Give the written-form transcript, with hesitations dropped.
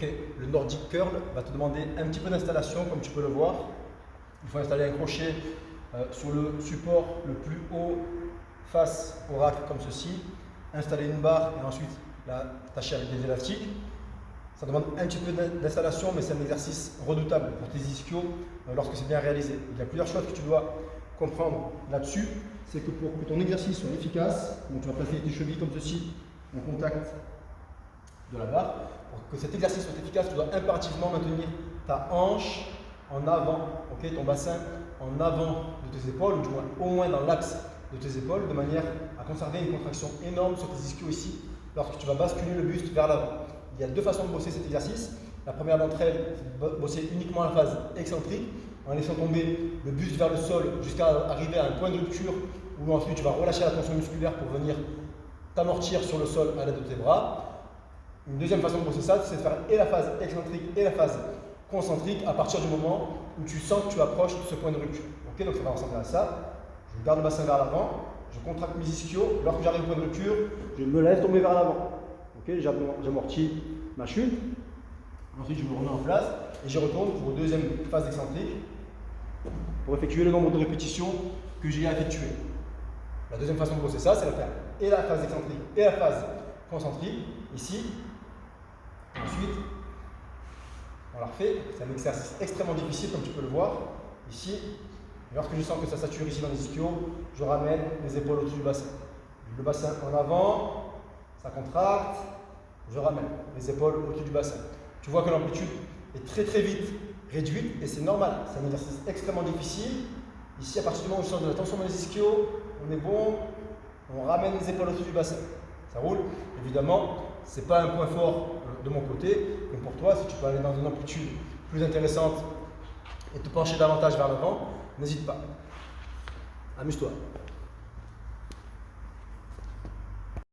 Ok, le Nordic Curl va te demander un petit peu d'installation, comme tu peux le voir. Il faut installer un crochet sur le support le plus haut face au rack comme ceci. Installer une barre et ensuite l'attacher avec des élastiques. Ça demande un petit peu d'installation, mais c'est un exercice redoutable pour tes ischios lorsque c'est bien réalisé. Il y a plusieurs choses que tu dois comprendre là-dessus. C'est que pour que ton exercice soit efficace, donc tu vas placer tes chevilles comme ceci en contact de la barre. Pour que cet exercice soit efficace, tu dois impérativement maintenir ta hanche en avant, okay, ton bassin en avant de tes épaules, ou du moins au moins dans l'axe de tes épaules, de manière à conserver une contraction énorme sur tes ischios ici, lorsque tu vas basculer le buste vers l'avant. Il y a deux façons de bosser cet exercice. La première d'entre elles, c'est de bosser uniquement la phase excentrique, en laissant tomber le buste vers le sol jusqu'à arriver à un point de rupture, où ensuite tu vas relâcher la tension musculaire pour venir t'amortir sur le sol à l'aide de tes bras. Une deuxième façon de bosser ça, c'est de faire et la phase excentrique et la phase concentrique à partir du moment où tu sens que tu approches de ce point de rupture. Ok, donc ça va ressembler à ça. Je garde le bassin vers l'avant, je contracte mes ischios. Lorsque j'arrive au point de rupture, je me laisse tomber vers l'avant. Ok, j'amortis ma chute. Ensuite, je me remets en place et je retourne pour une deuxième phase excentrique pour effectuer le nombre de répétitions que j'ai à effectuer. La deuxième façon de bosser ça, c'est de faire et la phase excentrique et la phase concentrique ici. Ensuite, on la refait. C'est un exercice extrêmement difficile, comme tu peux le voir ici. Et lorsque je sens que ça sature ici dans les ischios, je ramène les épaules au-dessus du bassin. Le bassin en avant, ça contracte, je ramène les épaules au-dessus du bassin. Tu vois que l'amplitude est très vite réduite et c'est normal. C'est un exercice extrêmement difficile. Ici, à partir du moment où je sens de la tension dans les ischios, on est bon, on ramène les épaules au-dessus du bassin. Ça roule. Évidemment, ce n'est pas un point fort de mon côté, mais pour toi, si tu peux aller dans une amplitude plus intéressante et te pencher davantage vers l'avant, n'hésite pas. Amuse-toi.